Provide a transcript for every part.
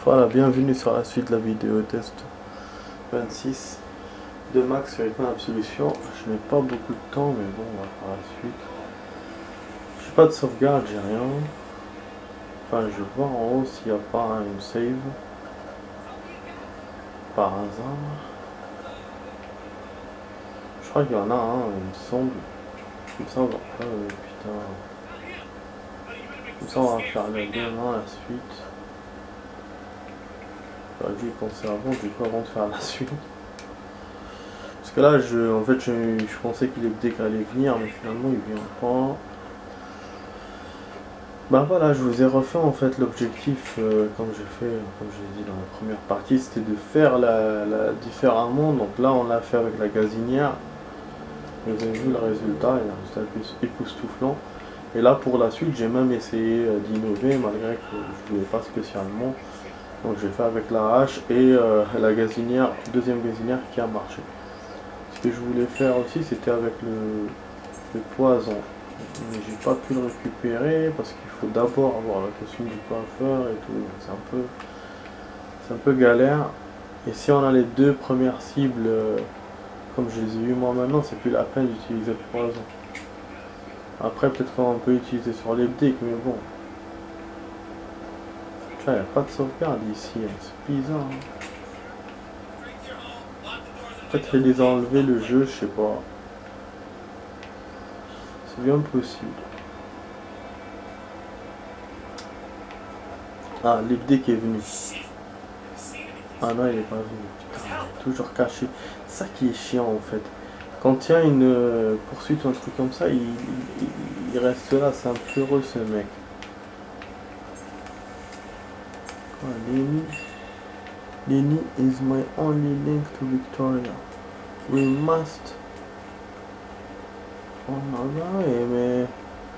Voilà, bienvenue sur la suite de la vidéo test 26 de Max sur Icon Absolution. Je n'ai pas beaucoup de temps, mais bon, on va faire la suite. J'ai pas de sauvegarde, j'ai rien. Enfin, je vais voir en haut s'il n'y a pas une save. Par hasard. Je crois qu'il y en a un, il me semble. Comme ça, on va... putain. Comme ça, on va faire la demain, la suite. J'aurais dû y penser avant, du coup, avant de faire la suite. Parce que là, je pensais qu'il allait venir, mais finalement, il vient pas. Bah voilà, je vous ai refait en fait l'objectif, comme j'ai dit dans la première partie, c'était de faire la différemment. Donc là, on l'a fait avec la gazinière. Vous avez vu le résultat, il y a un résultat époustouflant. Et là, pour la suite, j'ai même essayé d'innover, malgré que je ne voulais pas spécialement. Donc j'ai fait avec la hache et la gazinière, deuxième gazinière qui a marché. Ce que je voulais faire aussi, c'était avec le poison. Mais j'ai pas pu le récupérer parce qu'il faut d'abord avoir le costume du coiffeur et tout. C'est un peu galère. Et si on a les deux premières cibles, comme je les ai eues moi maintenant, c'est plus la peine d'utiliser le poison. Après, peut-être qu'on peut utiliser sur les decks, mais bon. Il n'y a pas de sauvegarde ici, hein. C'est bizarre. Hein. Peut-être qu'il les a enlevés le jeu, je sais pas. C'est bien possible. Ah, l'IPD qui est venu. Ah non, il est pas venu. Putain, il est toujours caché. C'est ça qui est chiant en fait. Quand il y a une poursuite ou un truc comme ça, il reste là. C'est un peu heureux ce mec. Ah, Lenny is my only link to Victoria. We must. Oh non, non, mais.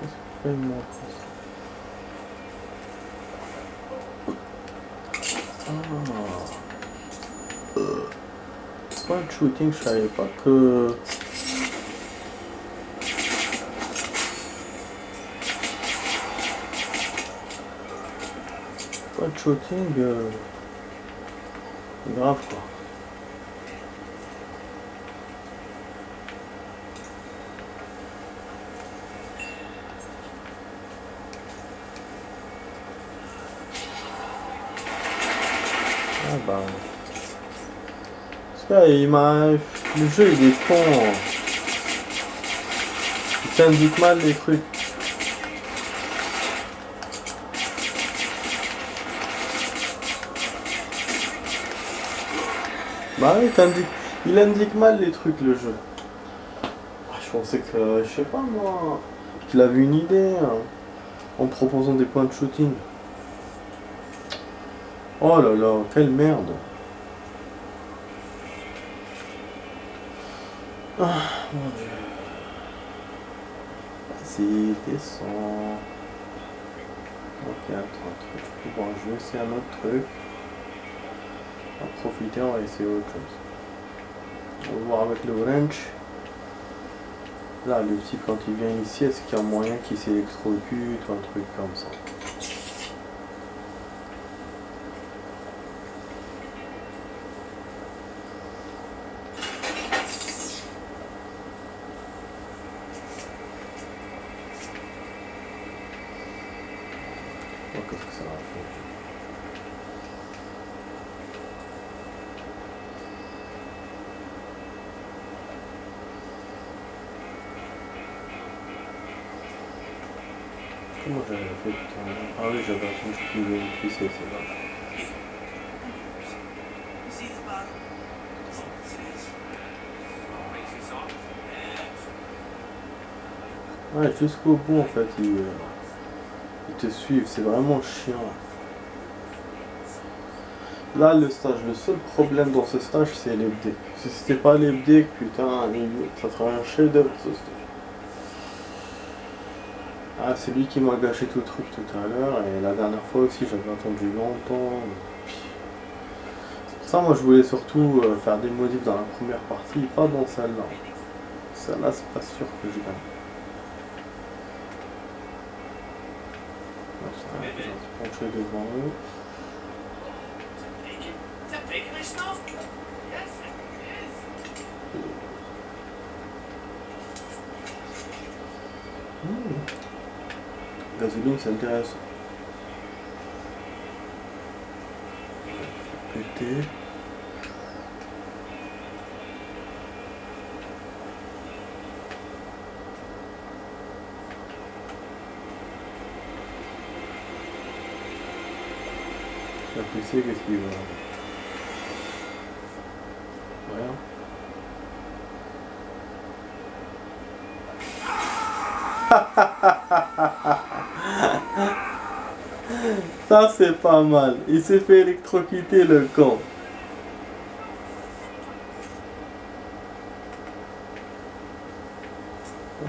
Qu'est-ce que fait moi? Point de shooting, je savais pas que. Point de shooting, grave quoi. Ah bah. Parce que il m'a. Le jeu il est con. Il t'indique mal les trucs. Bah oui, il indique mal les trucs le jeu. Je pensais que, je sais pas moi, qu'il avait une idée hein, en proposant des points de shooting. Oh là là, quelle merde. Ah mon dieu. Vas-y, descends. Ok, attends, bon, je vais essayer un autre truc. On va profiter, on va essayer autre chose. On va voir avec le wrench. Là, le type, quand il vient ici, est-ce qu'il y a moyen qu'il s'électrocute ou un truc comme ça? Oh, qu'est-ce que ça va faire? Comment j'avais fait putain? Ah oui, j'avais attendu qu'il ait une cuissée, c'est vrai. Ouais, jusqu'au bout en fait, ils te suivent, c'est vraiment chiant. Là, le stage, le seul problème dans ce stage, c'est les decks. Si c'était pas les decks, putain, ça serait un chef-d'œuvre ce stage. Ah, c'est lui qui m'a gâché tout le truc tout à l'heure, et la dernière fois aussi, j'avais attendu longtemps. Ça, moi, je voulais surtout faire des modifs dans la première partie, pas dans celle-là. Celle-là, c'est pas sûr que je gagne. Je vais se pencher devant eux. gasoline, c'est intéressant. Péter. La PC, qu'est-ce qu'il va? Rien. Ça c'est pas mal. Il s'est fait électrocuter le con.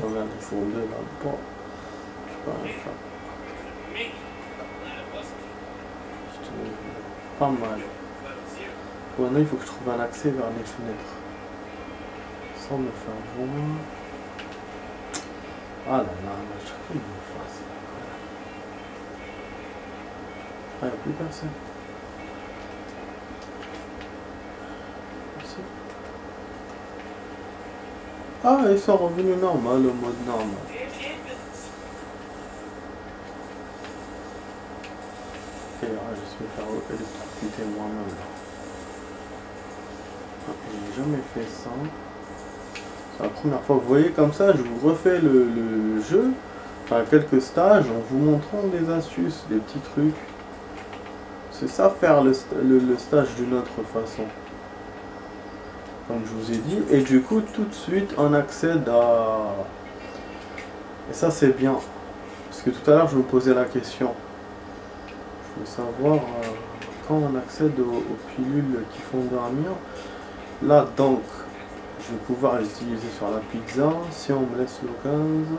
Regarde, ils sont deux là-dedans. Pas mal. Pour maintenant, il faut que je trouve un accès vers les fenêtres. Sans me faire voir. Ah là là, à chaque fois il me fasse. Ah, il n'y a plus personne. Merci. Ah, ils sont revenus normal, le mode normal. Ok, là, je vais faire électrocuter moi-même. Ah, j'ai jamais fait ça. C'est la première fois. Vous voyez, comme ça, je vous refais le jeu. Enfin, quelques stages en vous montrant des astuces, des petits trucs. C'est ça, faire le stage d'une autre façon. Comme je vous ai dit. Et du coup, tout de suite, on accède à... Et ça, c'est bien. Parce que tout à l'heure, je me posais la question. Je veux savoir quand on accède aux pilules qui font dormir. Là, donc, je vais pouvoir les utiliser sur la pizza. Si on me laisse l'occasion.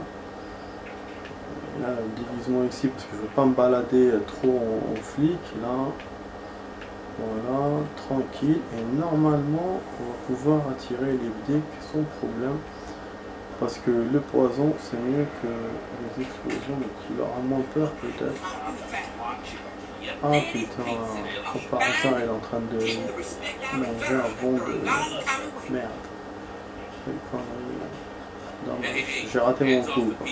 Là, le déguisement ici, parce que je ne veux pas me balader trop en flic. Là, voilà, tranquille. Et normalement, on va pouvoir attirer les bdicks sans problème. Parce que le poison, c'est mieux que les explosions. Donc, il aura moins peur, peut-être. Ah putain, par hasard, il est en train de manger un bon de merde. J'ai raté mon coup. Quoi.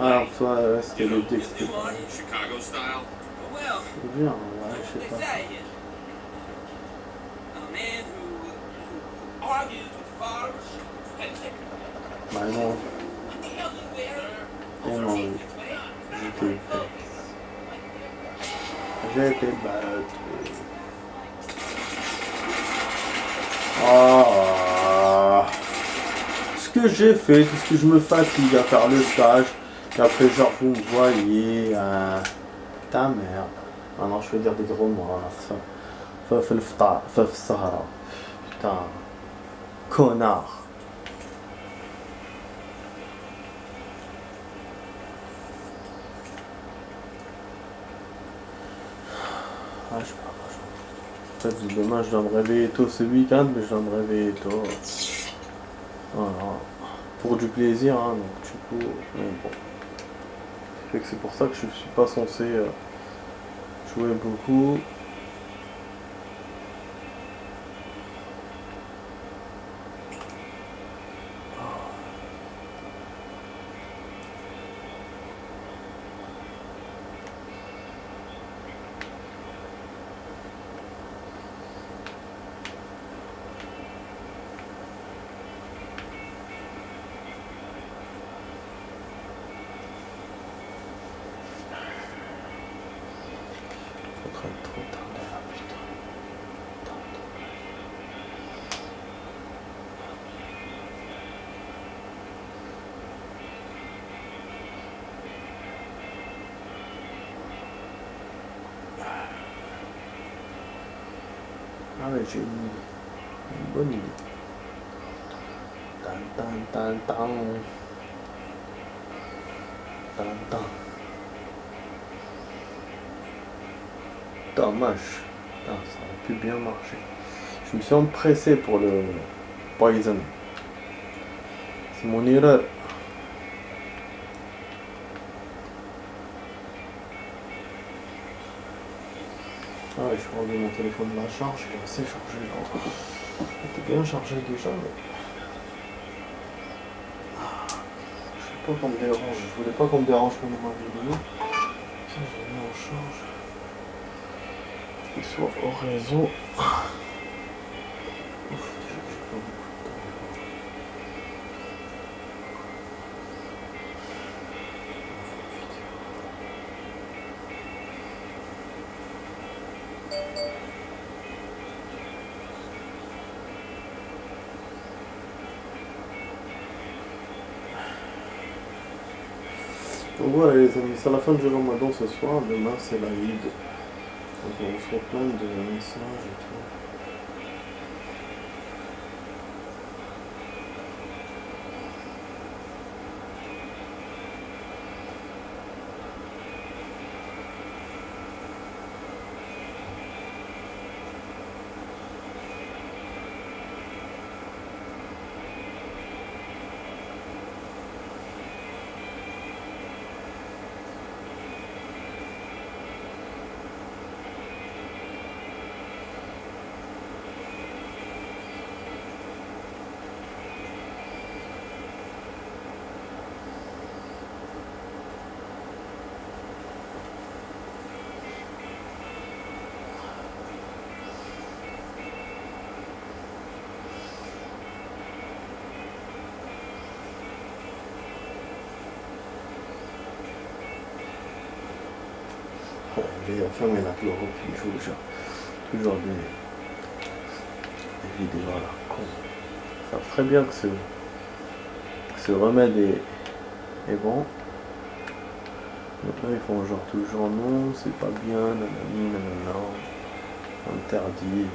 Alors toi, c'était le Dix. Viens, ouais, je sais pas. Bah non. Et non, j'étais bête. J'ai été battu. Ah. Ce que j'ai fait, tout ce que je me fatigue à faire le stage, et après genre vous me voyez, ta mère. Ah non, je vais dire des gros mots, ça. Faf Sahara. Putain. Connard. Ah, je sais pas. En fait, demain, je dois me réveiller tôt ce week-end, mais je dois me réveiller tôt. Voilà. Pour du plaisir, hein, donc du coup, bon. Fait que c'est pour ça que je suis pas censé jouer beaucoup. Trop tard là, putain. Ah ouais, j'ai une bonne idée. Tan. Dommage. Putain, ça aurait pu bien marcher. Je me suis empressé pour le poison. C'est mon erreur. Ah ouais, je vais enlever mon téléphone de la charge, il est assez chargé là. Il était bien chargé déjà, mais... Je sais Pas qu'on me dérange, je voulais pas qu'on me dérange pendant ma vidéo. Ça, j'ai mis en charge. Qu'il soit au réseau. Ouf, déjà que j'ai pas beaucoup de temps. Donc voilà les amis, c'est la fin du ramadan ce soir, demain c'est la Eid. Donc on reçoit plein de messages et tout. Bon, j'ai fermé la chlorophylle, je vous jure. Toujours des vidéos à la con. Ils savent très bien que ce remède est bon. Donc là, ils font genre toujours non, c'est pas bien, nanani, nanana, interdit.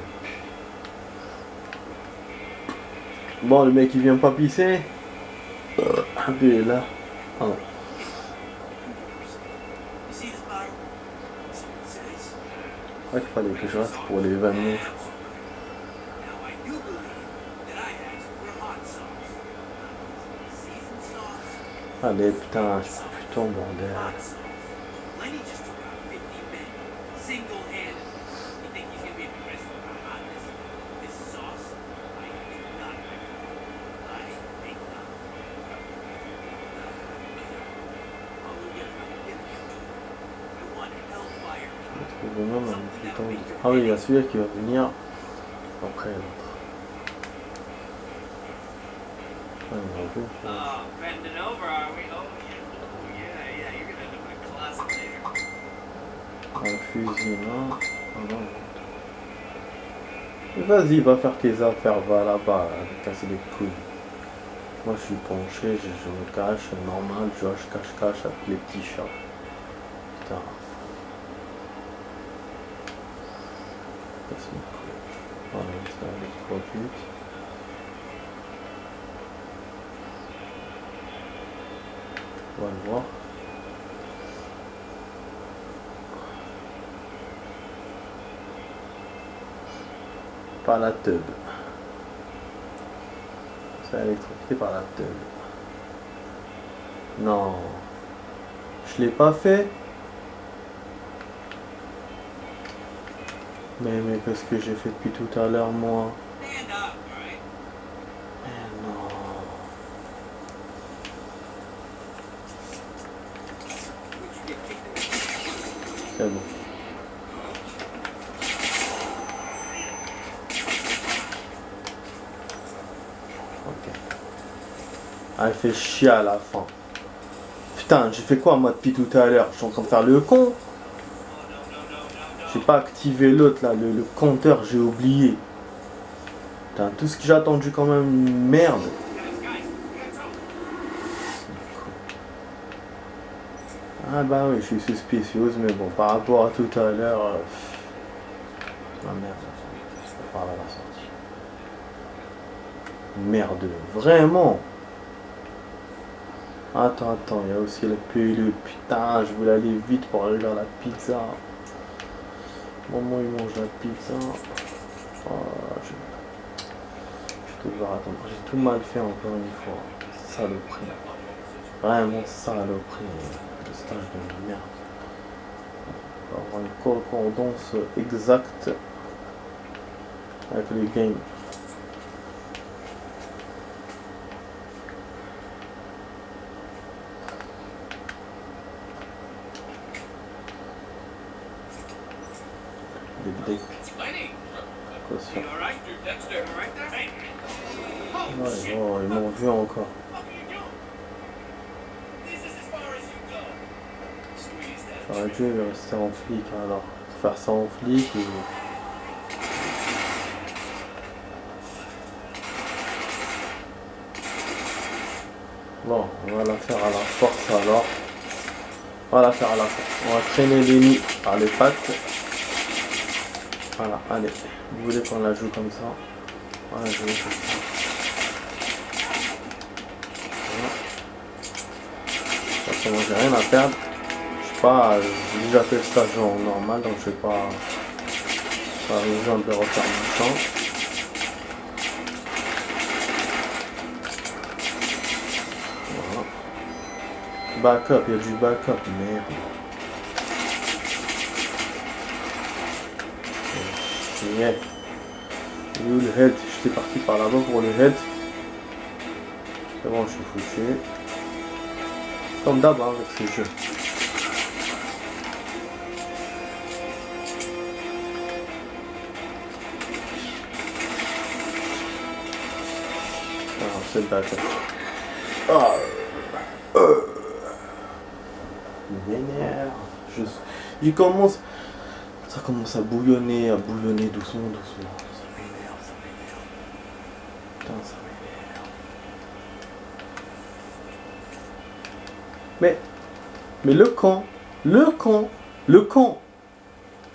Bon, le mec il vient pas pisser. Il est là. Ah non. Ouais, qu'il fallait que je reste pour les 20 minutes. Allez, putain, je suis putain bordel. Ah oui, il y a celui-là qui va venir après l'autre. Ouais, bravo. Un fusil là. Ah non. Vas-y, va faire tes affaires, va là-bas, casser les couilles. Moi je suis penché, je me cache, normal, je cache avec les petits chats. Putain. Casse les couilles. Voilà, ça électrocute. On va le voir. Par la teub. C'est électrocuté par la teub. Non. Je l'ai pas fait. Mais qu'est-ce que j'ai fait depuis tout à l'heure moi? Mais non. C'est bon. Ok. Ah, elle fait chier à la fin. Putain, j'ai fait quoi moi depuis tout à l'heure? Je suis en train de faire le con. J'ai pas activé l'autre là, le compteur, j'ai oublié. Putain, tout ce que j'ai attendu quand même, une merde. Ah bah oui, je suis suspicieuse, mais bon, par rapport à tout à l'heure... Ah merde, je peux pas la sortie. Merde, vraiment. Attends, il y a aussi le pilule. Putain, je voulais aller vite pour aller vers la pizza. Au moment où il mange la pizza. Oh, je vais devoir attendre. J'ai tout mal fait encore une fois. Saloperie. Vraiment saloperie. Le stage de merde. On va avoir une concordance exacte avec les games. les decks. Caution. Ouais, oh, ils m'ont vu encore. J'aurais dû rester en flic alors. Faire ça en flic ou... Bon, on va la faire à la force alors. On va la faire à la force. On va traîner l'ennemi par les pattes. Voilà, allez. Vous voulez qu'on la joue comme ça? On va la jouer comme ça. Voilà. De toute façon, moi j'ai rien à perdre. Je sais pas, j'ai déjà fait le stage en normal, donc je vais pas rejoindre et refaire mon temps. Backup, il y a du backup, merde. Yeah. Où le health? J'étais parti par là-bas pour le health. C'est bon, je suis foutu. Comme d'hab hein, avec ce jeu. Alors, c'est le backup. Ah. Il m'énerve. Il commence. Ça commence à bouillonner doucement, doucement. Ça m'énerve, ça m'énerve. Putain, ça m'énerve. Mais le camp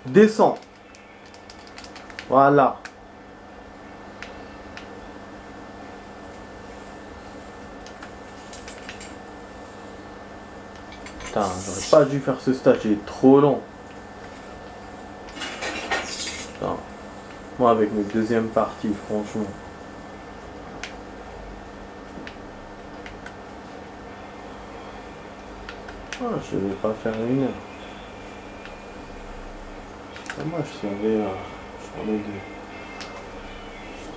descend. Voilà. Putain, j'aurais pas dû faire ce stage, il est trop long. Putain. Moi avec mes deuxièmes parties, franchement. Ah, je vais pas faire une heure. Moi je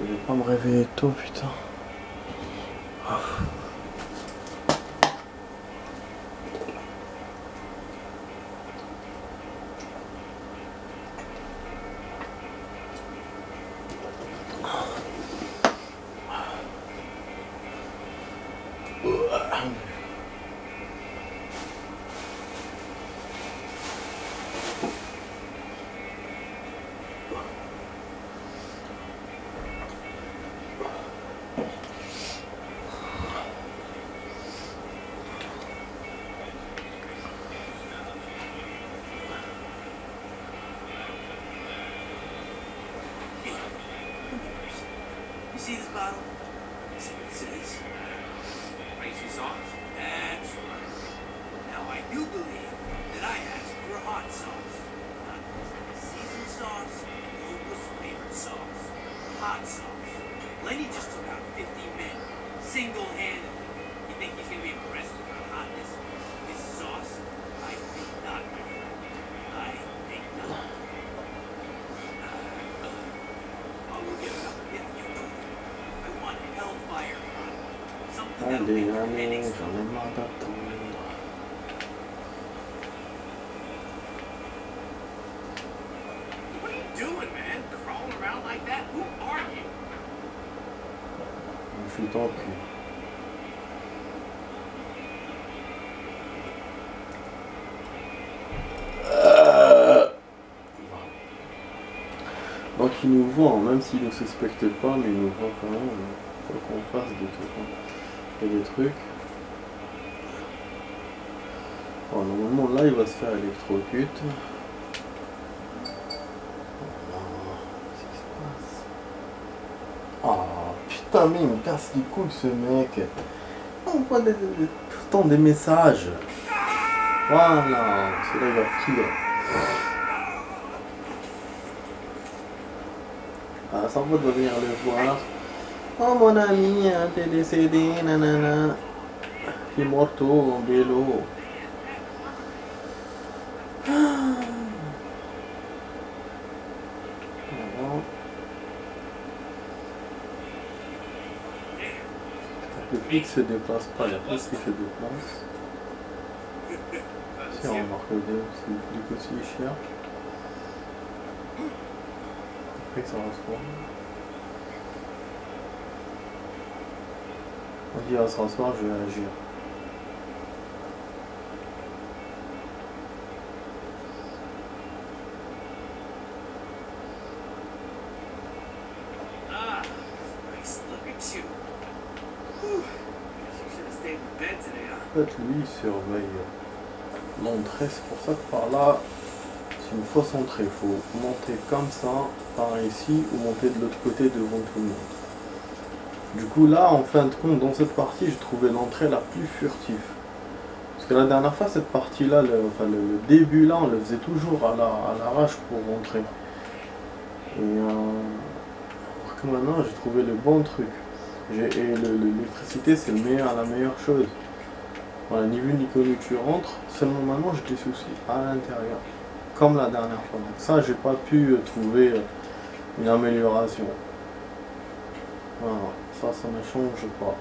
devais pas me réveiller tôt, putain. Ah. See this bottle? See what it says? Crazy sauce? That's right. Now I do believe that I asked for hot sauce. Not seasoned sauce, Oprah's favorite sauce. Hot sauce. Lenny just took out 50 men, single-handedly. You think he's gonna be impressed with our hotness? This sauce? I think not, my friend. I think not. I'll go get it up and get you. Allez, j'en ai marre d'attendre. What are you doing, man? Crawling around like that? Who are you? Je suis dans le cul. Donc ils nous voient, même s'ils ne suspectent pas, mais ils nous voient quand même. Il faut qu'on fasse des trucs. Et des trucs. Bon, normalement là il va se faire électrocute. Qu'est-ce qui se passe? Oh putain mais il me casse les couilles ce mec. On voit tout le temps des messages. Voilà, celui-là il va filer. Ah, sans doute va venir le voir. Oh mon ami, hein, t'es décédé, nanana. T'es morto en vélo. Le flic se déplace pas, il y a plus qui se déplace. Si on remarque bien, c'est le flic aussi cher. Après que ça va se voir. Quand il va se rasseoir, je vais agir. Ah, nice. Look at you. Whew. Guess you should have stayed in bed today, huh? En fait, lui, il surveille l'entrée. C'est pour ça que par là, c'est une fausse entrée. Il faut monter comme ça, par ici, ou monter de l'autre côté devant tout le monde. Du coup, là, en fin de compte, dans cette partie, j'ai trouvé l'entrée la plus furtive. Parce que la dernière fois, cette partie-là, le début là, on le faisait toujours à l'arrache pour rentrer. Et alors que maintenant, j'ai trouvé le bon truc. L'électricité, c'est la meilleure chose. Voilà, ni vu ni connu, tu rentres. Seulement maintenant, j'ai des soucis à l'intérieur. Comme la dernière fois. Donc ça, j'ai pas pu trouver une amélioration. Voilà, ça ne change pas.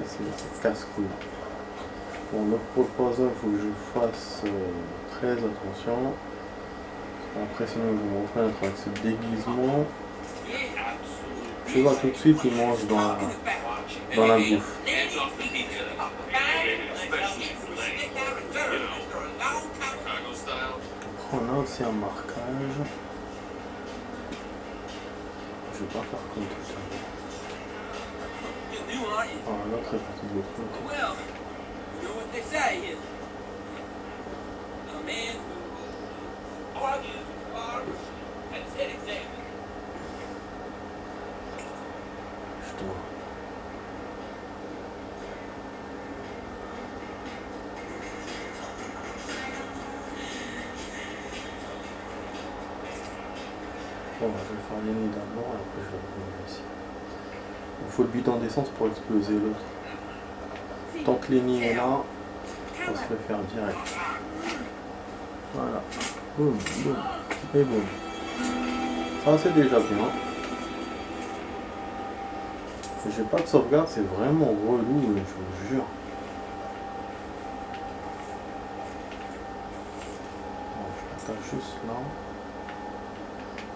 C'est casse-couille. Bon, le poison, il faut que je fasse très attention. Après, sinon, ils vont me reconnaître avec ce déguisement. Je vois tout de suite, ils mangent dans la bouffe. Après, on a aussi un marquage. Je vais pas faire comme tout ça. Ah, l'autre est parti de l'autre côté. Well, you know what they say is a man who argues with barbers has his head examined. Je dois. Bon, je vais faire l'ennemi d'abord et après je vais revenir ici. Il faut le bidon d'essence pour exploser l'autre. Tant que l'ennemi est là, on va se le faire direct. Voilà. Boum, boum. Et boum. Ça c'est déjà bien. J'ai pas de sauvegarde, c'est vraiment relou, je vous jure. Bon, je l'attaque juste là.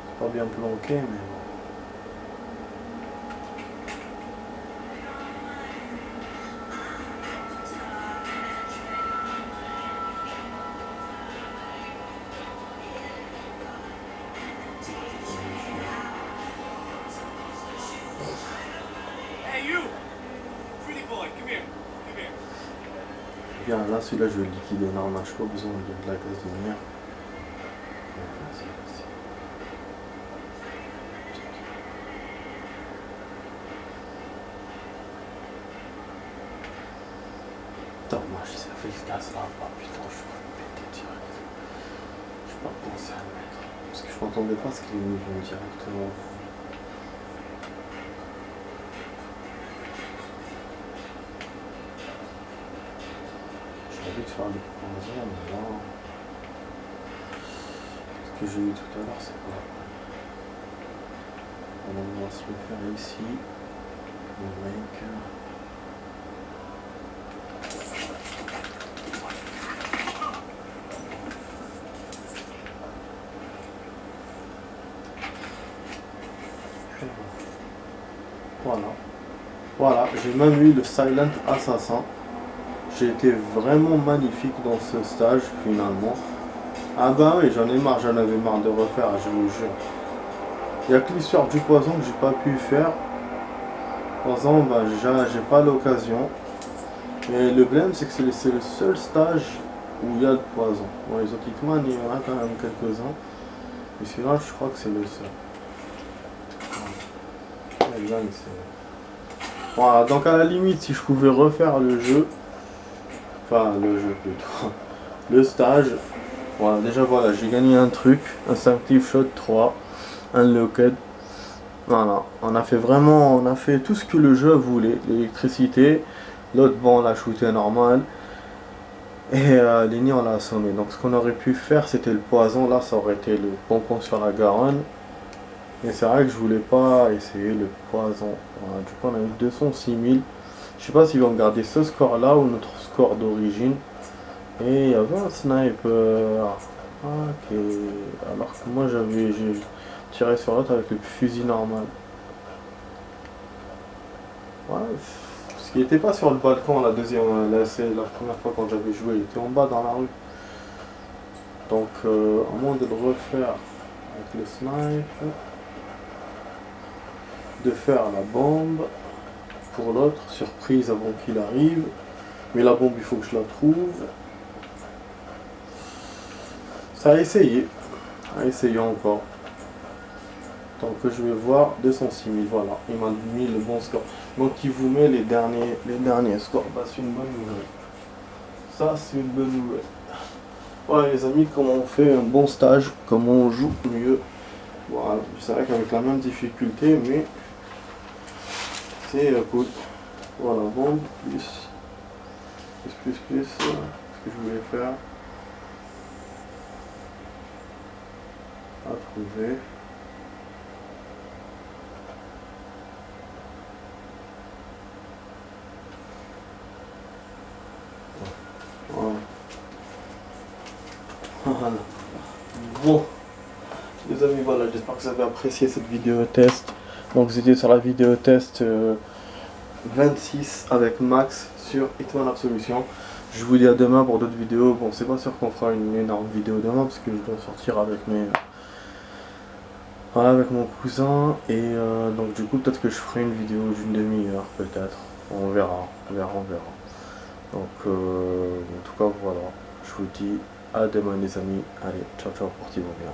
C'est pas bien planqué, mais bon. Bien, là, celui-là, je vais le liquider normal, je n'ai pas besoin de la gazinière. Dommage, ça fait le gaz là, bah, putain, je vais le péter direct. Je n'ai pas pensé à le mettre. Parce que je m'entendais pas ce qu'il est venu directement. De faire le poison, mais là, ce que j'ai eu tout à l'heure, c'est pas la peine. Alors, on va se le faire ici, le mec. Voilà, j'ai même eu le Silent Assassin. J'ai été vraiment magnifique dans ce stage finalement. Ah bah oui, j'en ai marre, j'en avais marre de refaire, je vous jure. Il n'y a que l'histoire du poison que j'ai pas pu faire. Poison, bah j'ai pas l'occasion. Mais le blême, c'est que c'est le seul stage où il y a le poison. Bon, les autres Hitman, il y en a quand même quelques-uns. Mais celui-là, je crois que c'est le seul. Voilà, donc à la limite, si je pouvais refaire le jeu, enfin le jeu plutôt, le stage, voilà, déjà voilà, j'ai gagné un truc, Instinctive Shot 3, Unlocked, voilà, on a fait tout ce que le jeu voulait, l'électricité, l'autre bon on l'a shooté normal, et l'ennemi on l'a assommé, donc ce qu'on aurait pu faire c'était le poison, là ça aurait été le pompon sur la Garonne. Mais c'est vrai que je voulais pas essayer le poison. Voilà, du coup on a eu 206 000. Je sais pas s'ils vont garder ce score là ou notre score d'origine. Et il y avait un sniper. Ok. Alors que moi j'ai tiré sur l'autre avec le fusil normal. Ouais. Parce qu'il était pas sur le balcon la deuxième, là c'est la première fois quand j'avais joué, il était en bas dans la rue. Donc à moins de le refaire avec le snipe, de faire la bombe pour l'autre, surprise avant qu'il arrive. Mais la bombe il faut que je la trouve. Ça a essayé. Encore. Donc je vais voir 206 000, voilà, il m'a mis le bon score. Donc il vous met les derniers scores, bah, c'est une bonne nouvelle. Ça c'est une bonne nouvelle. Ouais les amis, comment on fait un bon stage, comment on joue mieux. Voilà, c'est vrai qu'avec la même difficulté, mais c'est cool. Voilà, bombe, plus, ce que je voulais faire. À trouver. Voilà. Bon, les amis, voilà, j'espère que vous avez apprécié cette vidéo test. Donc, c'était sur la vidéo test 26 avec Max sur Hitman Absolution. Je vous dis à demain pour d'autres vidéos. Bon, c'est pas sûr qu'on fera une énorme vidéo demain parce que je dois sortir avec voilà, avec mon cousin. Et donc, du coup, peut-être que je ferai une vidéo d'une demi-heure, peut-être. On verra. Donc, en tout cas, voilà. Je vous dis à demain, les amis. Allez, ciao, ciao, portez-vous bien.